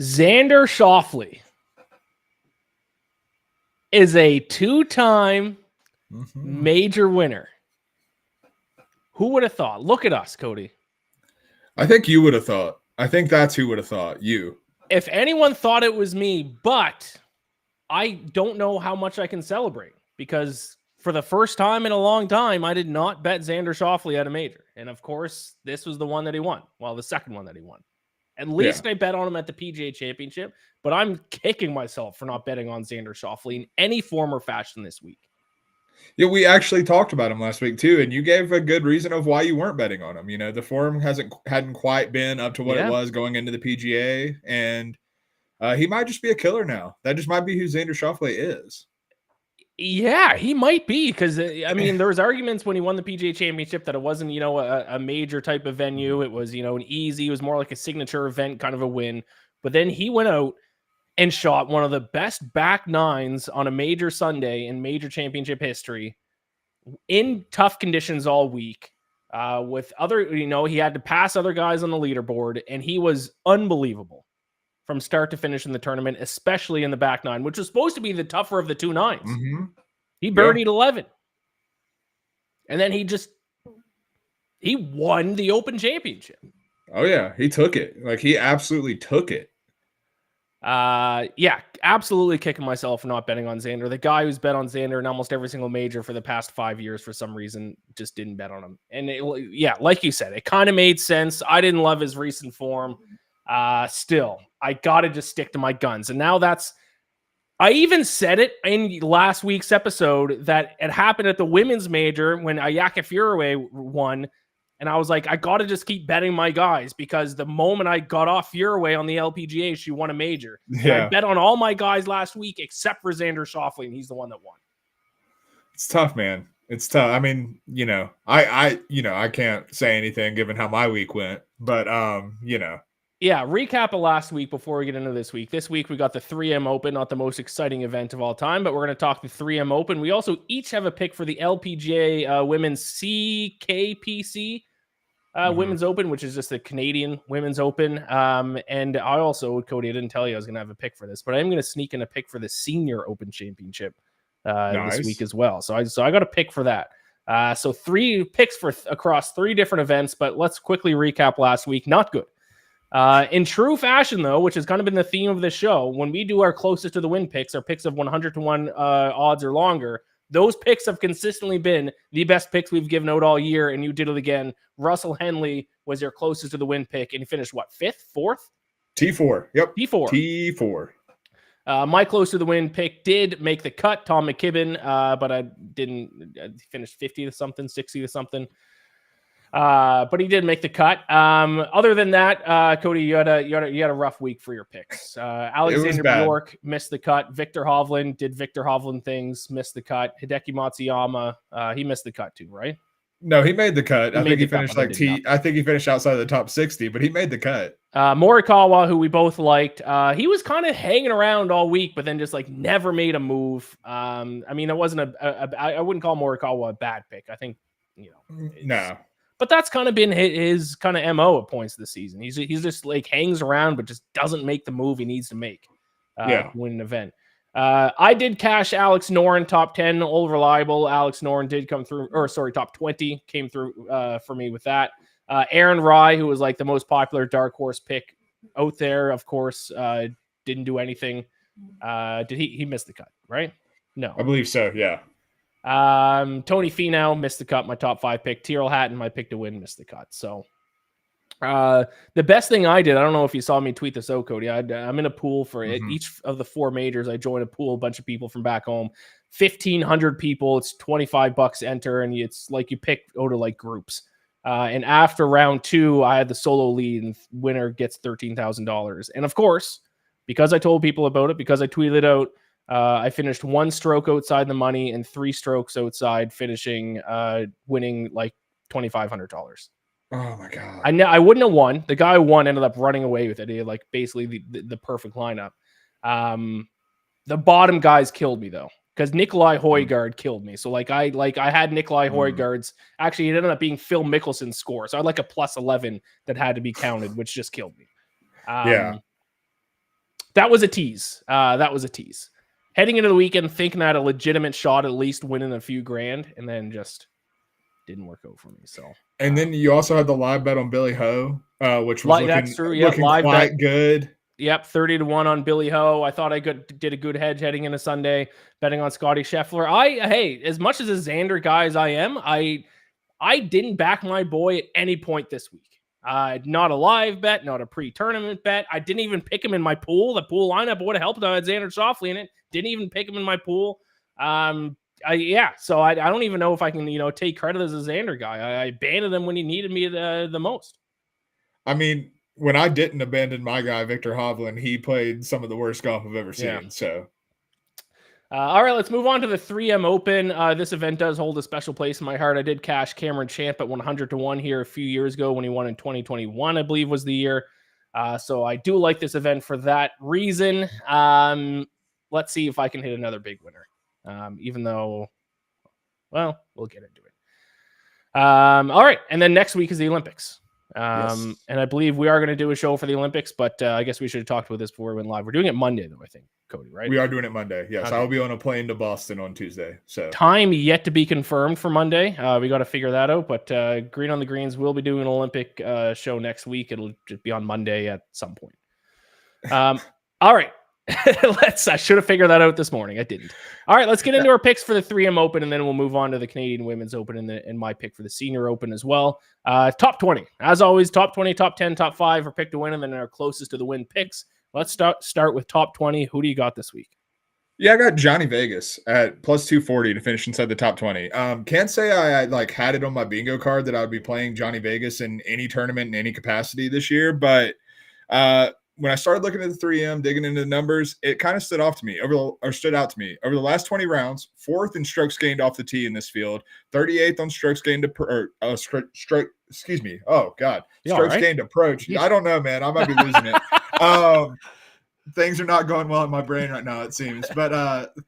Xander Schauffele is a 2-time major winner. Who would have thought? Look at us, Cody. I think you would have thought. I think that's who would have thought. You. If anyone thought it was me, but I don't know how much I can celebrate because for the first time in a long time, I did not bet Xander Schauffele at a major. And of course, this was the one that he won. Well, the second one that he won. At least I bet on him at the PGA Championship, but I'm kicking myself for not betting on Xander Schauffele in any form or fashion this week. Yeah, we actually talked about him last week too, and you gave a good reason of why you weren't betting on him. You know, the form hadn't quite been up to what it was going into the PGA, and he might just be a killer now. That just might be who Xander Schauffele is. Yeah, he might be because, I mean, there was arguments when he won the PGA Championship that it wasn't, a major type of venue. It was, an easy, it was more like a signature event kind of a win. But then he went out and shot one of the best back nines on a major Sunday in major championship history in tough conditions all week with other, he had to pass other guys on the leaderboard, and he was unbelievable from start to finish in the tournament, especially in the back nine, which was supposed to be the tougher of the two nines. He birdied 11. And then he won the Open Championship. Oh, yeah. He took it. Like, he absolutely took it. Yeah, absolutely kicking myself for not betting on Xander. The guy who's bet on Xander in almost every single major for the past 5 years for some reason just didn't bet on him. And like you said, it kind of made sense. I didn't love his recent form. Still, I got to just stick to my guns. And now I even said it in last week's episode that it happened at the women's major when Ayaka Furue won. And I was like, I got to just keep betting my guys because the moment I got off Furue on the LPGA, she won a major. Yeah. I bet on all my guys last week except for Xander Schauffele, and he's the one that won. It's tough, man. It's tough. I mean, I can't say anything given how my week went, but Yeah, recap of last week before we get into this week. This week we got the 3M Open, not the most exciting event of all time, but we're going to talk the 3M Open. We also each have a pick for the LPGA Women's CKPC Women's Open, which is just the Canadian Women's Open. And I also, Cody, I didn't tell you I was going to have a pick for this, but I'm going to sneak in a pick for the Senior Open Championship this week as well. So I got a pick for that. So 3 picks across 3 different events, but let's quickly recap last week. Not good. In true fashion, though, which has kind of been the theme of the show, when we do our closest to the win picks, our picks of 100-1 odds or longer, those picks have consistently been the best picks we've given out all year, and you did it again. Russell Henley was your closest to the win pick, and he finished, what, 5th, 4th? T4. Yep. T4. My close to the win pick did make the cut, Tom McKibben, but I didn't finish 50 to something, 60 to something. But he did make the cut. Other than that, Cody, you had a rough week for your picks. Alexander Bjork missed the cut. Victor Hovland did Victor Hovland things, missed the cut. Hideki Matsuyama, he missed the cut too, right? No, he made the cut. I think he finished I think he finished outside of the top 60, but he made the cut. Morikawa, who we both liked, he was kind of hanging around all week, but then just never made a move. I mean, it wasn't I wouldn't call Morikawa a bad pick. I think, no. But that's kind of been his kind of MO at points this season. He's just hangs around, but just doesn't make the move he needs to make to win an event. I did cash Alex Noren, top 10, all reliable. Alex Noren did come through, top 20 came through for me with that. Aaron Rye, who was the most popular dark horse pick out there, of course, didn't do anything. Did he missed the cut, right? No. I believe so, yeah. Tony Finau missed the cut, my top 5 pick. Tyrrell Hatton, my pick to win, missed the cut. So the best thing I did, I don't know if you saw me tweet this out, Cody. I'm in a pool for each of the 4 majors. I joined a pool, a bunch of people from back home, 1,500 people. It's $25 to enter, and it's you pick out of groups. And after round 2, I had the solo lead, and winner gets $13,000. And of course, because I told people about it, because I tweeted it out, I finished 1 stroke outside the money and 3 strokes outside, finishing winning $2,500. Oh my god! I wouldn't have won. The guy who won ended up running away with it. He had basically the perfect lineup. The bottom guys killed me though, because Nikolai Højgaard killed me. So I had Nikolai Højgaard's. Actually, it ended up being Phil Mickelson's score. So I had a plus 11 that had to be counted, which just killed me. That was a tease. Heading into the weekend, thinking I had a legitimate shot at least winning a few grand, and then just didn't work out for me. So, and then you also had the live bet on Billy Ho, which was that's true. looking Live quite bet. good. Yep, 30-1 on Billy Ho. I thought I did a good hedge heading into Sunday, betting on Scotty Scheffler. Hey, as much as a Xander guy as I am, I didn't back my boy at any point this week. Not a live bet, not a pre-tournament bet. I didn't even pick him in my pool. The pool lineup would have helped. I had Xander softly in it. Didn't even pick him in my pool. So I don't even know if I can, take credit as a Xander guy. I abandoned him when he needed me the most. I mean, when I didn't abandon my guy, Victor Hovland, he played some of the worst golf I've ever seen. Yeah. So, all right, let's move on to the 3M Open. This event does hold a special place in my heart. I did cash Cameron Champ at 100-1 here a few years ago when he won in 2021, I believe was the year. So I do like this event for that reason. Let's see if I can hit another big winner. Even though, well, we'll get into it. All right, and then next week is the Olympics. And I believe we are going to do a show for the Olympics, but I guess we should have talked about this before we went live. We're doing it Monday, though, I think, Cody, right? We are doing it Monday. Yes, okay. I'll be on a plane to Boston on Tuesday. So time yet to be confirmed for Monday. We got to figure that out, but Green on the Greens will be doing an Olympic show next week. It'll just be on Monday at some point. All right. I should have figured that out this morning. I didn't. All right, let's get into our picks for the 3M Open, and then we'll move on to the Canadian Women's Open and my pick for the Senior Open as well. Top 20. As always, top 20, top 10, top 5 are pick to win, and then our closest to the win picks. Let's start with top 20. Who do you got this week? Yeah, I got Johnny Vegas at plus 240 to finish inside the top 20. Can't say I had it on my bingo card that I would be playing Johnny Vegas in any tournament in any capacity this year, but when I started looking at the 3M, digging into the numbers, it kind of stood out to me over the last 20 rounds. 4th in strokes gained off the tee in this field, 38th on strokes gained strokes gained approach. Yeah. I don't know, man. I might be losing it. Things are not going well in my brain right now, it seems. But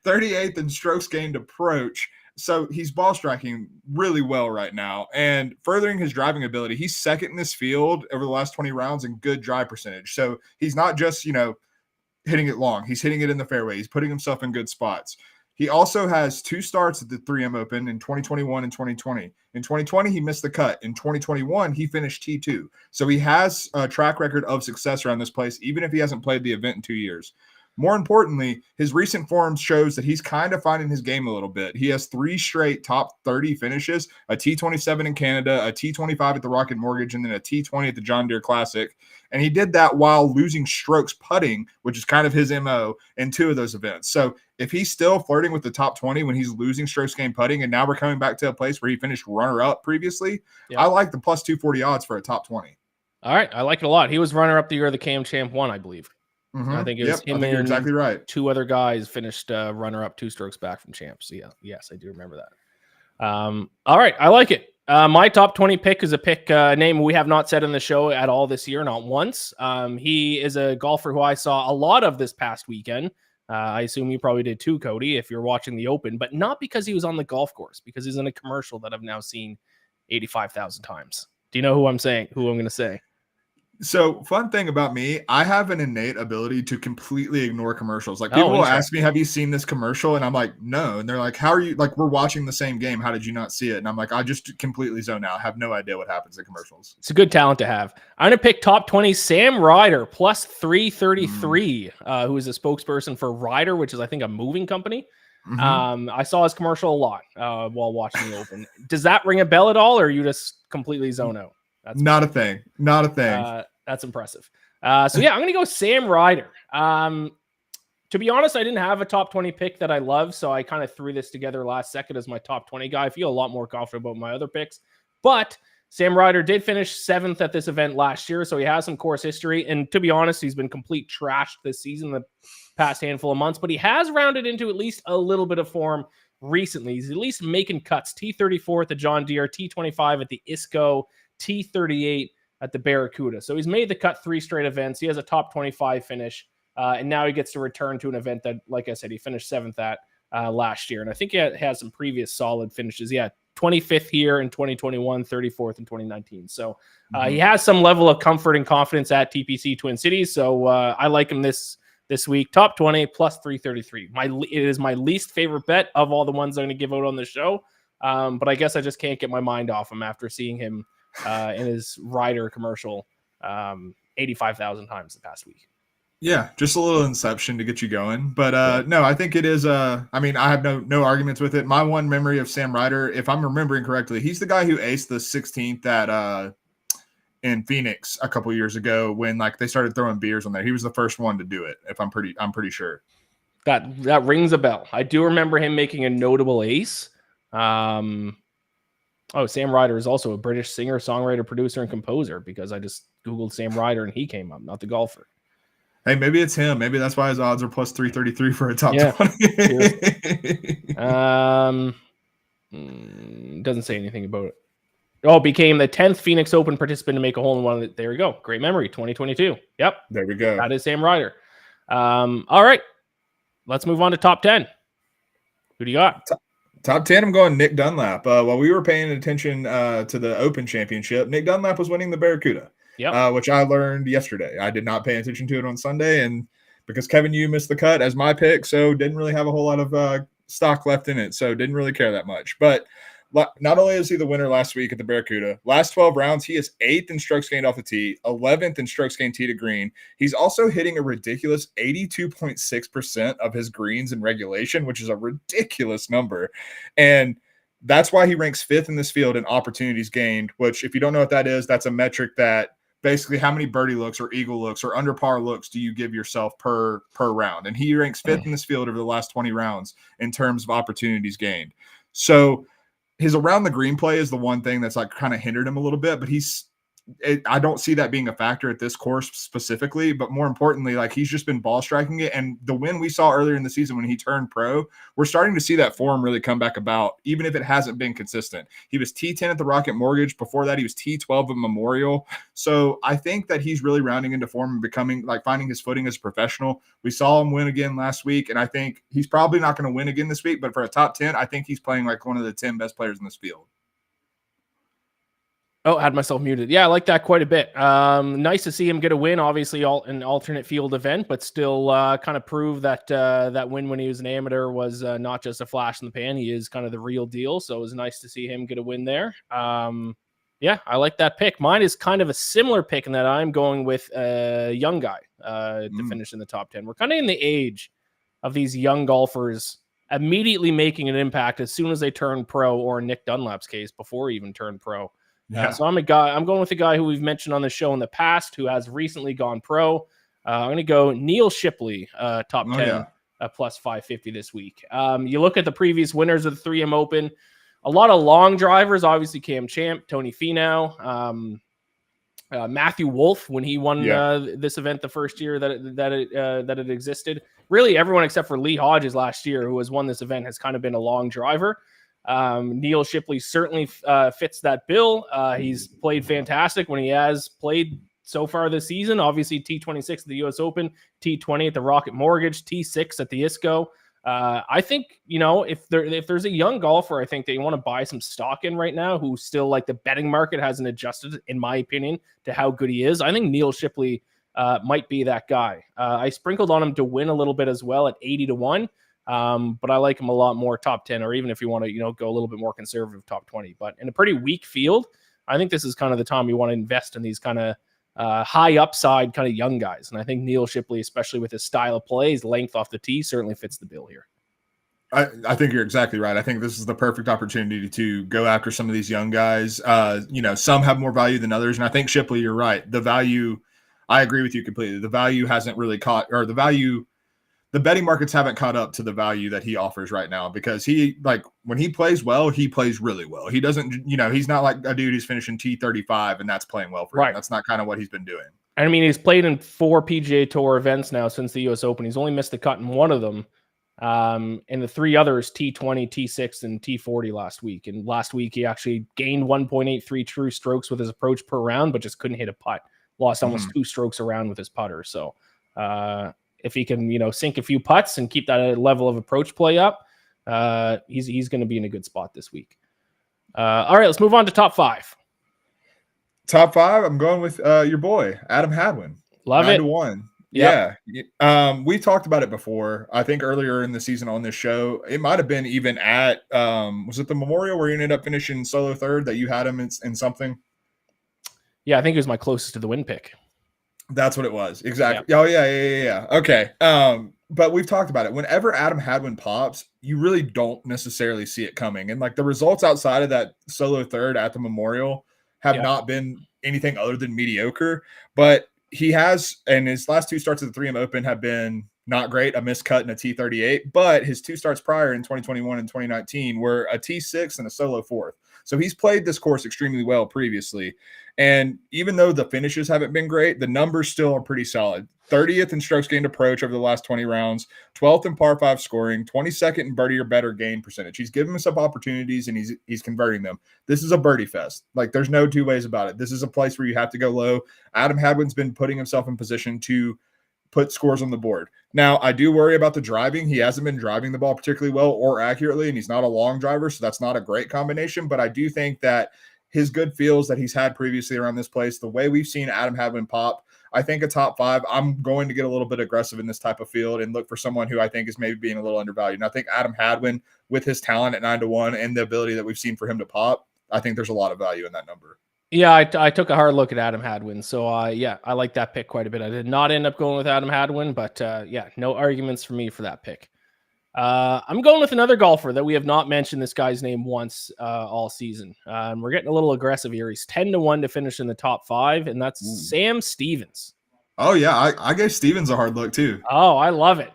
38th in strokes gained approach. So he's ball striking really well right now and furthering his driving ability. He's second in this field over the last 20 rounds in good drive percentage. So he's not just, hitting it long. He's hitting it in the fairway. He's putting himself in good spots. He also has 2 starts at the 3M Open in 2021 and 2020. In 2020, he missed the cut. In 2021, he finished T2. So he has a track record of success around this place, even if he hasn't played the event in 2 years. More importantly, his recent form shows that he's kind of finding his game a little bit. He has 3 straight top 30 finishes, a T27 in Canada, a T25 at the Rocket Mortgage, and then a T20 at the John Deere Classic. And he did that while losing strokes putting, which is kind of his MO, in 2 of those events. So if he's still flirting with the top 20 when he's losing strokes gained putting, and now we're coming back to a place where he finished runner-up previously, I like the plus 240 odds for a top 20. All right, I like it a lot. He was runner-up the year the KM Champ won, I believe. Mm-hmm. I think it was him. I think you're exactly right. 2 other guys finished runner-up 2 strokes back from champs. So yes, I do remember that. All right, I like it. My top 20 pick is a pick name we have not said in the show at all this year, not once. He is a golfer who I saw a lot of this past weekend. I assume you probably did too, Cody, if you're watching the Open, but not because he was on the golf course, because he's in a commercial that I've now seen 85,000 times. Do you know who I'm going to say? So, fun thing about me, I have an innate ability to completely ignore commercials. Like, people will ask me, have you seen this commercial? And I'm like, no. And they're like, how are you? Like, we're watching the same game. How did you not see it? And I'm like, I just completely zone out. I have no idea what happens in commercials. It's a good talent to have. I'm going to pick top 20 Sam Ryder, plus 333, who is a spokesperson for Ryder, which is, I think, a moving company. Mm-hmm. I saw his commercial a lot while watching the Open. Does that ring a bell at all, or are you just completely zone out? That's not a thing. Not a thing. That's impressive. I'm going to go Sam Ryder. To be honest, I didn't have a top 20 pick that I love, so I kind of threw this together last second as my top 20 guy. I feel a lot more confident about my other picks, but Sam Ryder did finish 7th at this event last year, so he has some course history, and to be honest, he's been complete trash this season, the past handful of months, but he has rounded into at least a little bit of form recently. He's at least making cuts. T34 at the John Deere, T25 at the ISCO, T38 at the Barracuda. So he's made the cut 3 straight events. He has a top 25 finish, and now he gets to return to an event that, like I said, he finished 7th at last year. And I think he has some previous solid finishes. Yeah, 25th here in 2021, 34th in 2019. So he has some level of comfort and confidence at TPC Twin Cities. So I like him this this week. Top 20 plus 333. It is my least favorite bet of all the ones I'm going to give out on the show. But I guess I just can't get my mind off him after seeing him in his Ryder commercial 85,000 times the past week. Yeah, just a little inception to get you going. But no, I think it is I mean, I have no arguments with it. My one memory of Sam Ryder, if I'm remembering correctly, he's the guy who aced the 16th at in Phoenix a couple years ago when like they started throwing beers on there. He was the first one to do it, if I'm pretty sure. That rings a bell. I do remember him making a notable ace. Sam Ryder is also a British singer, songwriter, producer, and composer, because I just Googled Sam Ryder and he came up, not the golfer. Hey, maybe it's him. Maybe that's why his odds are plus 333 for a top 20. Doesn't say anything about it. Oh, became the 10th Phoenix Open participant to make a hole-in-one. There we go. Great memory. 2022. Yep. There we go. That is Sam Ryder. All right. Let's move on to top 10. Who do you got? Top 10, I'm going Nick Dunlap. While we were paying attention to the Open Championship, Nick Dunlap was winning the Barracuda, which I learned yesterday. I did not pay attention to it on Sunday, and because Kevin Yu missed the cut as my pick, so didn't really have a whole lot of stock left in it, so didn't really care that much. But not only is he the winner last week at the Barracuda, last 12 rounds, he is 8th in strokes gained off the tee, 11th in strokes gained tee to green. He's also hitting a ridiculous 82.6% of his greens in regulation, which is a ridiculous number. And that's why he ranks 5th in this field in opportunities gained, which if you don't know what that is, that's a metric that basically how many birdie looks or eagle looks or under par looks do you give yourself per round. And he ranks 5th in this field over the last 20 rounds in terms of opportunities gained. So his around the green play is the one thing that's like kind of hindered him a little bit, but I don't see that being a factor at this course specifically, but more importantly, like he's just been ball striking it. And the win we saw earlier in the season when he turned pro, we're starting to see that form really come back about, even if it hasn't been consistent. He was T10 at the Rocket Mortgage. Before that, he was T12 at Memorial. So I think that he's really rounding into form and becoming like finding his footing as a professional. We saw him win again last week, and I think he's probably not going to win again this week, but for a top 10, I think he's playing like one of the 10 best players in this field. Oh, I had myself muted. Yeah, I like that quite a bit. Nice to see him get a win, obviously an alternate field event, but still kind of prove that that win when he was an amateur was not just a flash in the pan. He is kind of the real deal. So it was nice to see him get a win there. Yeah, I like that pick. Mine is kind of a similar pick in that I'm going with a young guy to finish in the top 10. We're kind of in the age of these young golfers immediately making an impact as soon as they turn pro, or in Nick Dunlap's case, before he even turned pro. Yeah. So I'm going with a guy who we've mentioned on the show in the past who has recently gone pro. I'm going to go Neil Shipley, top 10, plus 550 this week. You look at the previous winners of the 3M Open, a lot of long drivers, obviously Cam Champ, Tony Finau, Matthew Wolff when he won this event the first year that it existed. Really, everyone except for Lee Hodges last year, who has won this event, has kind of been a long driver. Neil Shipley certainly fits that bill. He's played fantastic when he has played so far this season. Obviously, T26 at the U.S. Open, T20 at the Rocket Mortgage, T6 at the ISCO. I think, if there's a young golfer, I think that you want to buy some stock in right now, who still, like, the betting market hasn't adjusted, in my opinion, to how good he is. I think Neil Shipley might be that guy. I sprinkled on him to win a little bit as well at 80-1. But I like him a lot more top 10, or even if you want to, go a little bit more conservative, top 20. But in a pretty weak field, I think this is kind of the time you want to invest in these kind of high upside kind of young guys. And I think Neil Shipley, especially with his style of play, his length off the tee, certainly fits the bill here. I think you're exactly right. I think this is the perfect opportunity to go after some of these young guys. Some have more value than others. And I think Shipley, you're right. The value, I agree with you completely. The value hasn't really the betting markets haven't caught up to the value that he offers right now, because when he plays well, he plays really well. He doesn't, he's not like a dude who's finishing T35 and that's playing well for him. That's not kind of what he's been doing. I mean, he's played in 4 PGA Tour events now since the U.S. Open. He's only missed the cut in one of them. And the 3 others, T20, T6, and T40 last week. And last week, he actually gained 1.83 true strokes with his approach per round, but just couldn't hit a putt. Lost almost 2 strokes around with his putter. So, if he can, sink a few putts and keep that level of approach play up, he's going to be in a good spot this week. All right, let's move on to top 5. Top 5, I'm going with your boy, Adam Hadwin. Love it. 9-1. Yeah. We talked about it before. I think earlier in the season on this show, it might have been even at was it the Memorial where he ended up finishing solo third that you had him in something? Yeah, I think it was my closest to the win pick. That's what it was. Exactly. Yeah. Oh, yeah. Okay. But we've talked about it. Whenever Adam Hadwin pops, you really don't necessarily see it coming. And like the results outside of that solo third at the Memorial have not been anything other than mediocre. But he has, and his last two starts at the 3M Open have been not great, a miscut and a T38. But his two starts prior in 2021 and 2019 were a T6 and a solo fourth. So he's played this course extremely well previously. And even though the finishes haven't been great, the numbers still are pretty solid. 30th in strokes gained approach over the last 20 rounds, 12th in par 5 scoring, 22nd in birdie or better gain percentage. He's giving us up opportunities and he's converting them. This is a birdie fest. Like there's no two ways about it. This is a place where you have to go low. Adam Hadwin's been putting himself in position to put scores on the board. Now, I do worry about the driving. He hasn't been driving the ball particularly well or accurately, and he's not a long driver, so that's not a great combination. But I do think that his good feels that he's had previously around this place, the way we've seen Adam Hadwin pop, I think a top 5, I'm going to get a little bit aggressive in this type of field and look for someone who I think is maybe being a little undervalued. And I think Adam Hadwin, with his talent at 9-1 and the ability that we've seen for him to pop, I think there's a lot of value in that number. Yeah, I took a hard look at Adam Hadwin. So, yeah, I like that pick quite a bit. I did not end up going with Adam Hadwin, but yeah, no arguments for me for that pick. I'm going with another golfer that we have not mentioned this guy's name once all season. We're getting a little aggressive here. He's 10-1 to finish in the top 5, and that's Sam Stevens. Oh, yeah, I gave Stevens a hard look too. Oh, I love it.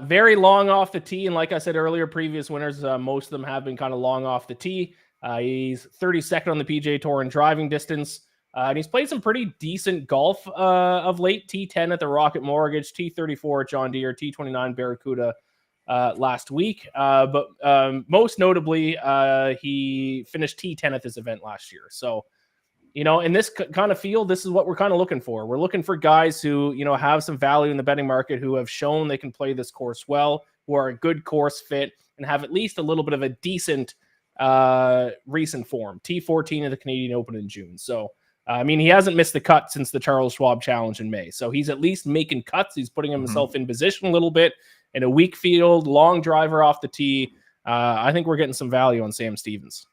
Very long off the tee, and like I said earlier, previous winners, most of them have been kind of long off the tee. He's 32nd on the PGA Tour in driving distance, and he's played some pretty decent golf of late. T10 at the Rocket Mortgage, T34 at John Deere, T29 Barracuda last week. But most notably, he finished T10 at this event last year. So, you know, in this kind of field, this is what we're kind of looking for. We're looking for guys who, you know, have some value in the betting market, who have shown they can play this course well, who are a good course fit, and have at least a little bit of a decent recent form. T14 at the Canadian Open in June. So, I mean, he hasn't missed the cut since the Charles Schwab Challenge in May. So he's at least making cuts. He's putting himself in position a little bit in a weak field, long driver off the tee. I think we're getting some value on Sam Stevens.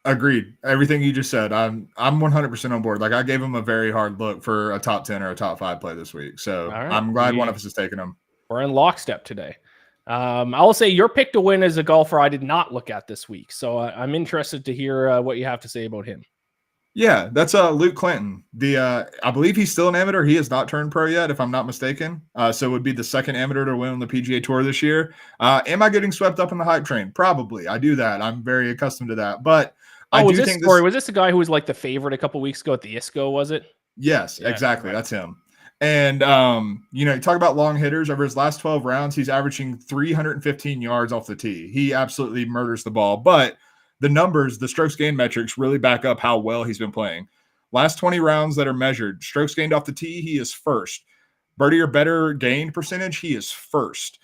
Agreed. Everything you just said, I'm 100% on board. Like I gave him a very hard look for a top 10 or a top 5 play this week. So right. I'm glad one of us is taking him. We're in lockstep today. I will say your pick to win is a golfer I did not look at this week. So I'm interested to hear what you have to say about him. Yeah, that's Luke Clinton. I believe he's still an amateur. He has not turned pro yet, if I'm not mistaken. So it would be the second amateur to win on the PGA Tour this year. Am I getting swept up in the hype train? Probably. I do that. I'm very accustomed to that. But I do think was this the guy who was like the favorite a couple weeks ago at the ISCO, was it? Yes, yeah, exactly. Right. That's him. And, you know, you talk about long hitters. Over his last 12 rounds, he's averaging 315 yards off the tee. He absolutely murders the ball. But the numbers, the strokes gained metrics really back up how well he's been playing. Last 20 rounds that are measured, strokes gained off the tee, he is first. Birdie or better gained percentage, he is first.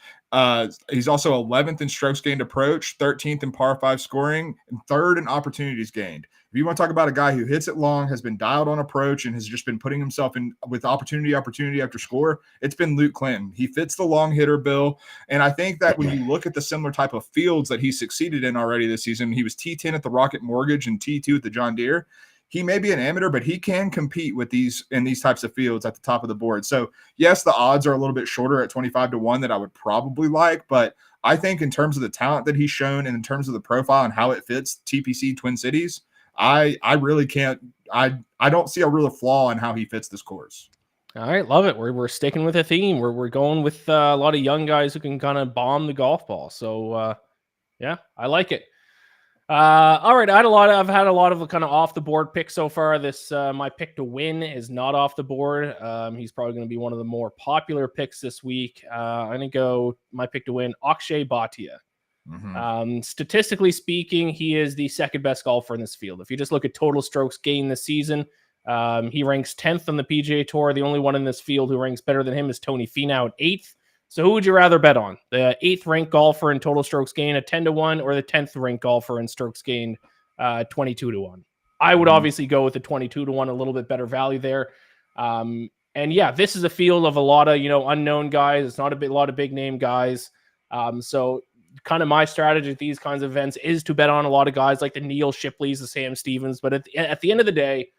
He's also 11th in strokes gained approach, 13th in par 5 scoring, and 3rd in opportunities gained. If you want to talk about a guy who hits it long, has been dialed on approach, and has just been putting himself in with opportunity after score, it's been Luke Clinton. He fits the long hitter bill. And I think that when you look at the similar type of fields that he succeeded in already this season, he was T10 at the Rocket Mortgage and T2 at the John Deere. He may be an amateur, but he can compete with these types of fields at the top of the board. So yes, the odds are a little bit shorter at 25-1 that I would probably like, but I think in terms of the talent that he's shown and in terms of the profile and how it fits TPC Twin Cities, I really can't. I don't see a real flaw in how he fits this course. All right, love it. We're sticking with a theme. We're going with a lot of young guys who can kind of bomb the golf ball. So yeah, I like it. All right, I've had a lot of kind of off the board picks so far. This my pick to win is not off the board. He's probably going to be one of the more popular picks this week. I'm going to go my pick to win, Akshay Bhatia. Statistically speaking, he is the second best golfer in this field. If you just look at total strokes gained this season, he ranks 10th on the PGA Tour. The only one in this field who ranks better than him is Tony Finau at 8th. So who would you rather bet on? The 8th ranked golfer in total strokes gained at 10-1, or the 10th ranked golfer in strokes gained 22-1? I would obviously go with the 22-1, a little bit better value there. And yeah, this is a field of a lot of, unknown guys. It's not a lot of big name guys. So kind of my strategy at these kinds of events is to bet on a lot of guys like the Neil Shipleys, the Sam Stevens. But at the end of the day,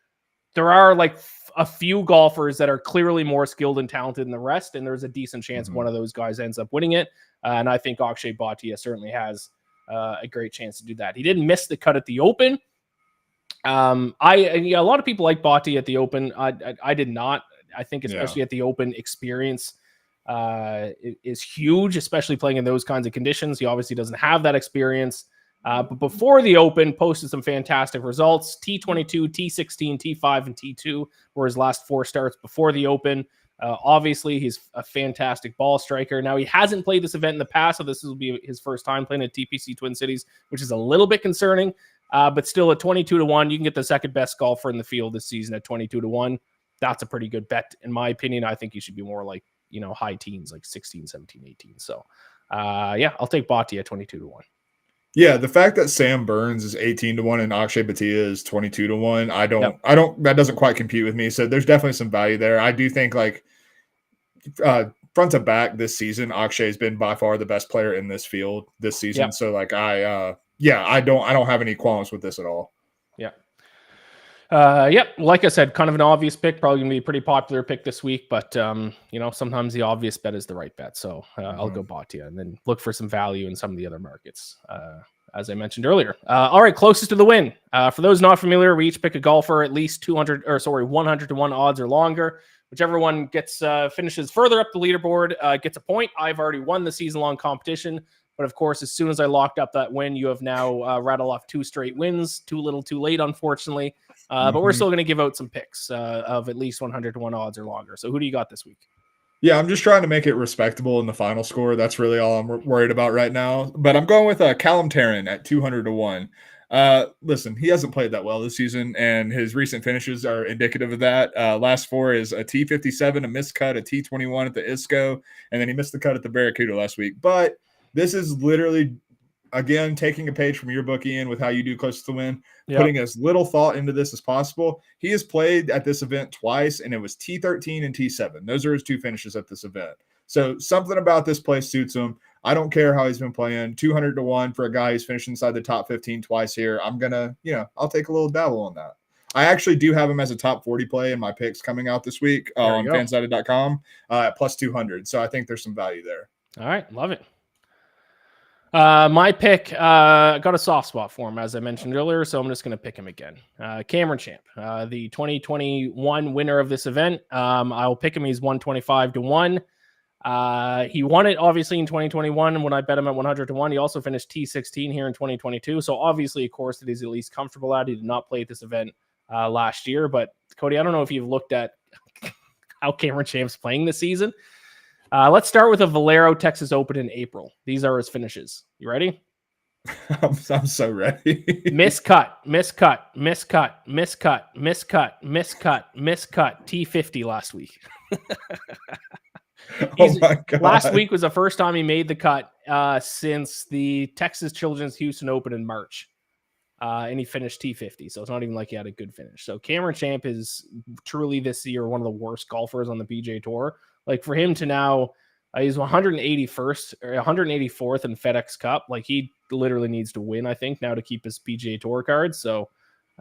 there are like a few golfers that are clearly more skilled and talented than the rest. And there's a decent chance one of those guys ends up winning it. And I think Akshay Bhatia certainly has a great chance to do that. He didn't miss the cut at the Open. A lot of people like Bhatia at the Open. I did not. I think especially at the Open, experience is huge, especially playing in those kinds of conditions. He obviously doesn't have that experience. But before the Open, posted some fantastic results. T22, T16, T5, and T2 were his last 4 starts before the Open. Obviously, he's a fantastic ball striker. Now, he hasn't played this event in the past, so this will be his first time playing at TPC Twin Cities, which is a little bit concerning. But still, at 22-1, you can get the second best golfer in the field this season at 22-1. That's a pretty good bet, in my opinion. I think you should be more like, high teens, like 16, 17, 18. So, I'll take Bhatia at 22-1. Yeah, the fact that Sam Burns is 18-1 and Akshay Bhatia is 22-1, that doesn't quite compute with me. So there's definitely some value there. I do think like front to back this season, Akshay has been by far the best player in this field this season. Yep. So like I don't have any qualms with this at all. Yeah. Like I said, kind of an obvious pick, probably going to be a pretty popular pick this week, but sometimes the obvious bet is the right bet. So I'll go Bhatia and then look for some value in some of the other markets, as I mentioned earlier. All right, closest to the win. For those not familiar, we each pick a golfer at least 100-1 odds or longer. Whichever one gets finishes further up the leaderboard gets a point. I've already won the season-long competition. But of course, as soon as I locked up that win, you have now rattled off 2 straight wins. Too little, too late, unfortunately. But we're still going to give out some picks of at least 100-1 odds or longer. So who do you got this week? Yeah, I'm just trying to make it respectable in the final score. That's really all I'm worried about right now. But I'm going with Callum Tarrant at 200-1. Listen, he hasn't played that well this season, and his recent finishes are indicative of that. Last 4 is a T57, a missed cut, a T21 at the ISCO, and then he missed the cut at the Barracuda last week. But this is literally, again, taking a page from your book, Iain, with how you do close to the win, putting as little thought into this as possible. He has played at this event twice, and it was T13 and T7. Those are his 2 finishes at this event. So something about this place suits him. I don't care how he's been playing. 200-1 for a guy who's finished inside the top 15 twice here. I'm going to, I'll take a little dabble on that. I actually do have him as a top 40 play in my picks coming out this week on fansided.com at plus 200. So I think there's some value there. All right. Love it. My pick, got a soft spot for him, as I mentioned earlier, so I'm just going to pick him again. Cameron Champ, the 2021 winner of this event. I'll pick him. He's 125-1. He won it, obviously, in 2021 when I bet him at 100-1. He also finished T16 here in 2022, so obviously a course that he's at least comfortable at. He did not play at this event last year, but Cody, I don't know if you've looked at how Cameron Champ's playing this season. Let's start with a Valero Texas Open in April. These are his finishes. You ready? I'm so ready. Miscut. T50 last week. Oh my God. Last week was the first time he made the cut since the Texas Children's Houston Open in March. And he finished T50. So it's not even like he had a good finish. So Cameron Champ is truly this year one of the worst golfers on the PGA Tour. Like for him to now, he's 181st or 184th in FedEx Cup. Like he literally needs to win, I think, now to keep his PGA Tour card. So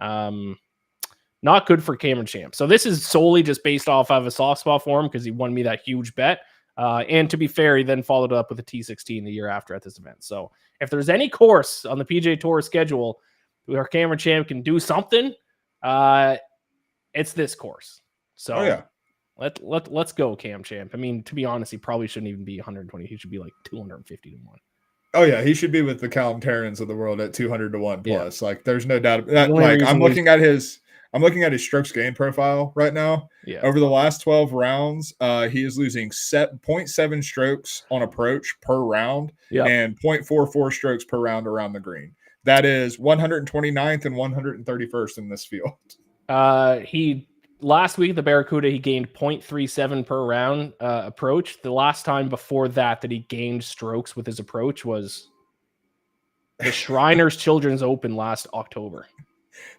not good for Cameron Champ. So this is solely just based off of a soft spot for him because he won me that huge bet. And to be fair, he then followed up with a T16 the year after at this event. So if there's any course on the PGA Tour schedule where Cameron Champ can do something, it's this course. So Let's go, Cam Champ. I mean, to be honest, he probably shouldn't even be 120. He should be like 250-1. Oh yeah, he should be with the Callum Tarrants of the world at 200-1 plus. Yeah. Like, there's no doubt that. Like, I'm looking at his strokes gained profile right now. Yeah. Over the last 12 rounds, he is losing 0.7 strokes on approach per round and 0.44 strokes per round around the green. That is 129th and 131st in this field. Last week at the Barracuda, he gained 0.37 per round approach. The last time before that he gained strokes with his approach was the Shriners Children's Open last October.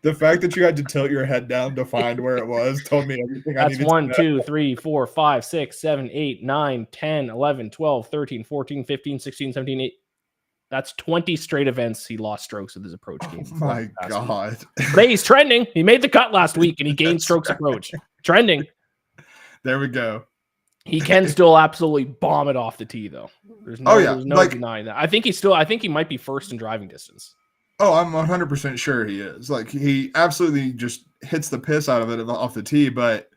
The fact that you had to tilt your head down to find where it was told me everything I That's needed 1, to 2, know. 3, 4, 5, 6, 7, 8, 9, 10, 11, 12, 13, 14, 15, 16, 17, 18. That's 20 straight events he lost strokes with his approach game. Oh my God. But hey, he's trending. He made the cut last week and he gained strokes right. approach. Trending. There we go. He can still absolutely bomb it off the tee, though. There's no denying that. I think he might be first in driving distance. Oh, I'm 100% sure he is. Like, he absolutely just hits the piss out of it off the tee. But,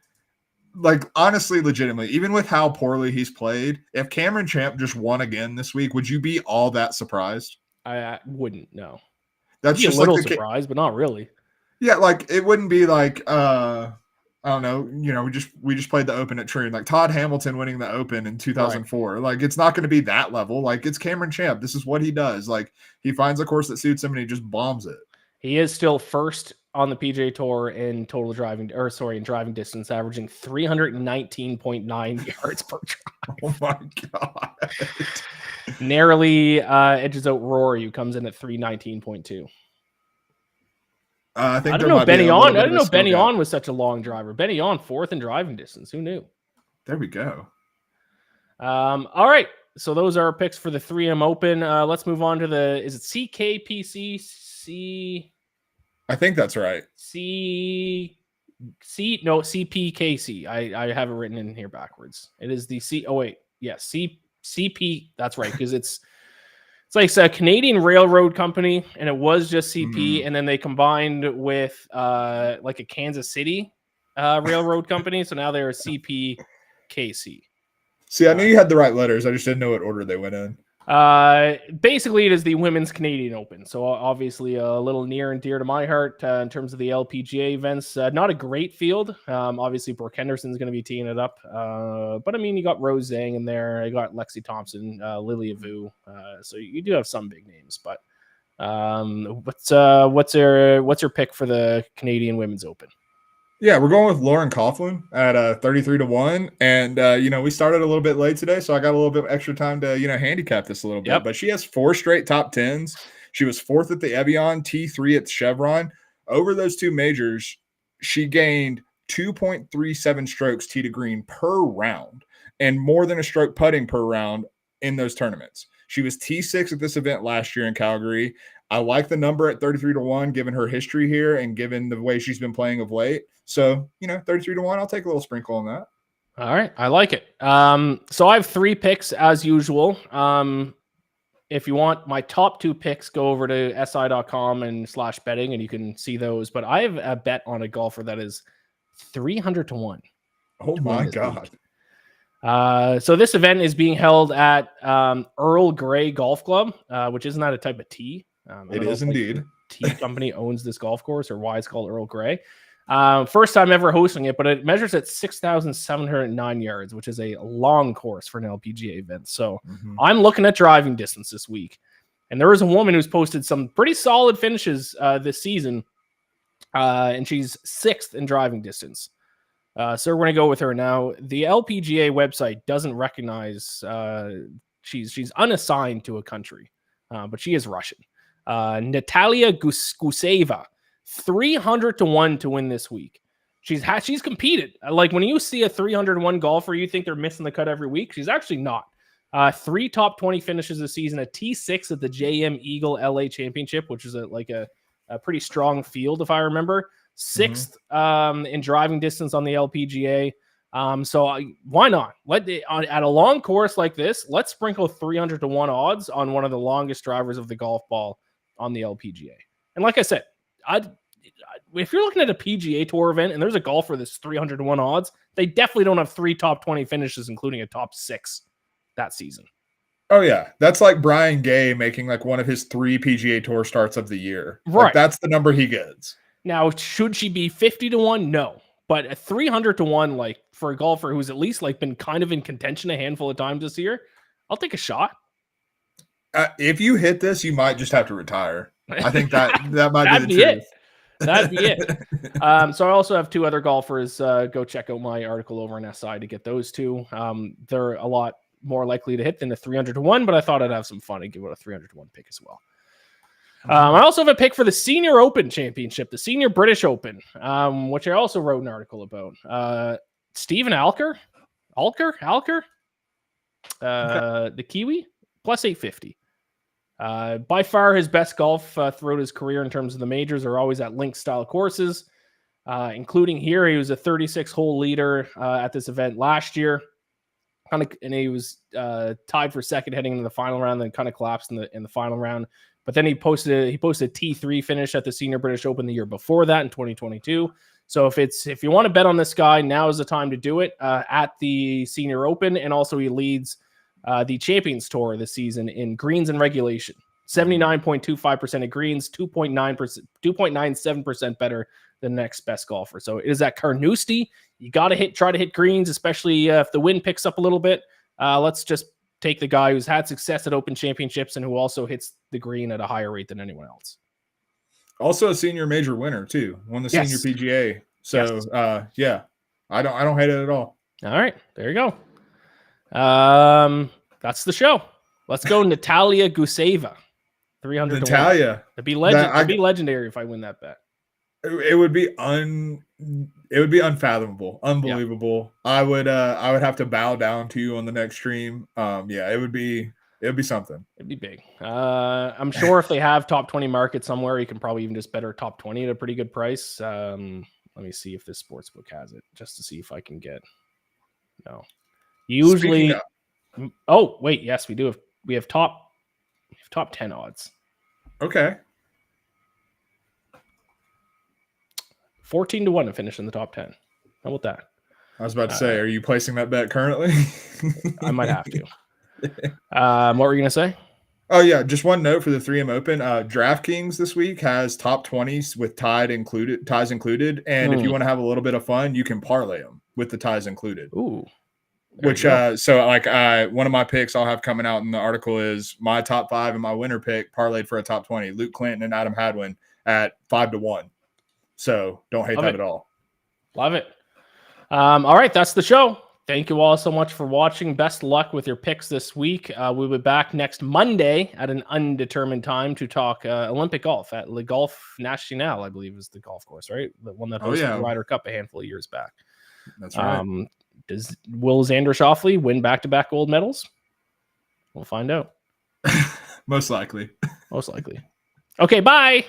like, honestly, legitimately, even with how poorly he's played, if Cameron Champ just won again this week, would you be all that surprised? I wouldn't, no. That's just a little surprised, but not really. Yeah, like, it wouldn't be like, I don't know, we just played the Open at Troon, like Todd Hamilton winning the Open in 2004. Right. Like, it's not going to be that level. Like, it's Cameron Champ. This is what he does. Like, he finds a course that suits him and he just bombs it. He is still first on the PGA Tour in in driving distance, averaging 319.9 yards per drive. Oh my God. Narrowly edges out Rory, who comes in at 319.2. I didn't know Benny On. I didn't know Benny On was such a long driver. Benny On, fourth in driving distance. Who knew? There we go. All right. So those are our picks for the 3M Open. Let's move on to is it CKPC? I think that's right. CPKC. I have it written in here backwards. It is the CP. That's right, because it's like a Canadian railroad company, and it was just CP, and then they combined with like a Kansas City railroad company, so now they're CPKC. See, I knew you had the right letters. I just didn't know what order they went in. Basically, it is the Women's Canadian Open, so obviously a little near and dear to my heart in terms of the LPGA events. Not a great field. Obviously, Brooke Henderson's going to be teeing it up, but I mean, you got Rose Zhang in there. I got Lexi Thompson, Lilia Vu, so you do have some big names. But what's your pick for the Canadian Women's Open? Yeah, we're going with Lauren Coughlin at 33-1. And, we started a little bit late today, so I got a little bit extra time to, handicap this a little bit. Yep. But she has 4 straight top 10s. She was 4th at the Evian, T3 at Chevron. Over those 2 majors, she gained 2.37 strokes tee to green per round and more than a stroke putting per round in those tournaments. She was T6 at this event last year in Calgary. I like the number at 33-1, given her history here and given the way she's been playing of late. So, 33-1, I'll take a little sprinkle on that. All right. I like it. So I have 3 picks as usual. If you want my top 2 picks, go over to si.com and /betting and you can see those. But I have a bet on a golfer that is 300-1. Oh my God. So this event is being held at Earl Grey Golf Club, which isn't that a type of tea? It is indeed. Tea company owns this golf course, or why it's called Earl Grey. First time ever hosting it, but it measures at 6,709 yards, which is a long course for an LPGA event. So I'm looking at driving distance this week. And there is a woman who's posted some pretty solid finishes this season, and she's 6th in driving distance. So we're going to go with her now. The LPGA website doesn't recognize she's unassigned to a country, but she is Russian. Natalia Guseva, 300-1 to win this week. She's competed. Like, when you see a 301 golfer, you think they're missing the cut every week. She's actually not. 3 top 20 finishes this season, a T6 at the JM Eagle LA Championship, which is a pretty strong field, if I remember. 6th in driving distance on the LPGA. So why not? At a long course like this, let's sprinkle 300-1 odds on one of the longest drivers of the golf ball on the LPGA. And like I said, if you're looking at a PGA Tour event and there's a golfer that's 300-1 odds, they definitely don't have 3 top 20 finishes, including a top 6 that season. Oh yeah, that's like Brian Gay making like one of his 3 PGA Tour starts of the year. Right, like, that's the number he gets. Now, should she be 50-1? No, but a 300-1, like, for a golfer who's at least like been kind of in contention a handful of times this year, I'll take a shot. If you hit this, you might just have to retire. I think that might be the truth. That'd be it. So I also have 2 other golfers. Go check out my article over on SI to get those 2. They're a lot more likely to hit than a 300-1, but I thought I'd have some fun and give it a 300-1 pick as well. I also have a pick for the Senior Open Championship, the Senior British Open, which I also wrote an article about. Stephen Alker, the Kiwi, plus 850. By far his best golf throughout his career in terms of the majors are always at link style courses, including here. He was a 36-hole leader at this event last year. And he was tied for second heading into the final round, then kind of collapsed in the final round. But then he posted a T3 finish at the Senior British Open the year before that in 2022. So if you want to bet on this guy, now is the time to do it at the Senior Open. And also he leads the Champions Tour this season in greens and regulation. 79.25% of greens, 2.97% better than the next best golfer. So it is at Carnoustie. You got to try to hit greens, especially if the wind picks up a little bit. Let's just take the guy who's had success at Open Championships and who also hits the green at a higher rate than anyone else. Also a senior major winner too. Won the senior PGA. So yeah, I don't hate it at all. All right, there you go. That's the show. Let's go Natalia Guseva. 300 Natalia. It'd be legendary if I win that bet. It would be unfathomable, unbelievable. Yeah. I would have to bow down to you on the next stream. Yeah, it would be something. It'd be big. I'm sure if they have top 20 market somewhere, you can probably even just bet her top 20 at a pretty good price. Let me see if this sportsbook has it, just to see if I can get. No. Usually. Oh wait, yes, we do. We have top 10 odds. Okay. 14-1 to finish in the top 10. How about that? I was about to say, are you placing that bet currently? I might have to. What were you going to say? Oh, yeah. Just one note for the 3M Open. DraftKings this week has top 20s with ties included. And if you want to have a little bit of fun, you can parlay them with the ties included. Ooh. Which, one of my picks I'll have coming out in the article is my top 5 and my winner pick parlayed for a top 20. Luke Clinton and Adam Hadwin at 5-1. So don't hate that at all. Love it. All right, that's the show. Thank you all so much for watching. Best luck with your picks this week. We'll be back next Monday at an undetermined time to talk Olympic golf at Le Golf National, I believe is the golf course, right? The one that hosted the Ryder Cup a handful of years back. That's right. Will Xander Schauffele win back-to-back gold medals? We'll find out. Most likely. Okay, bye.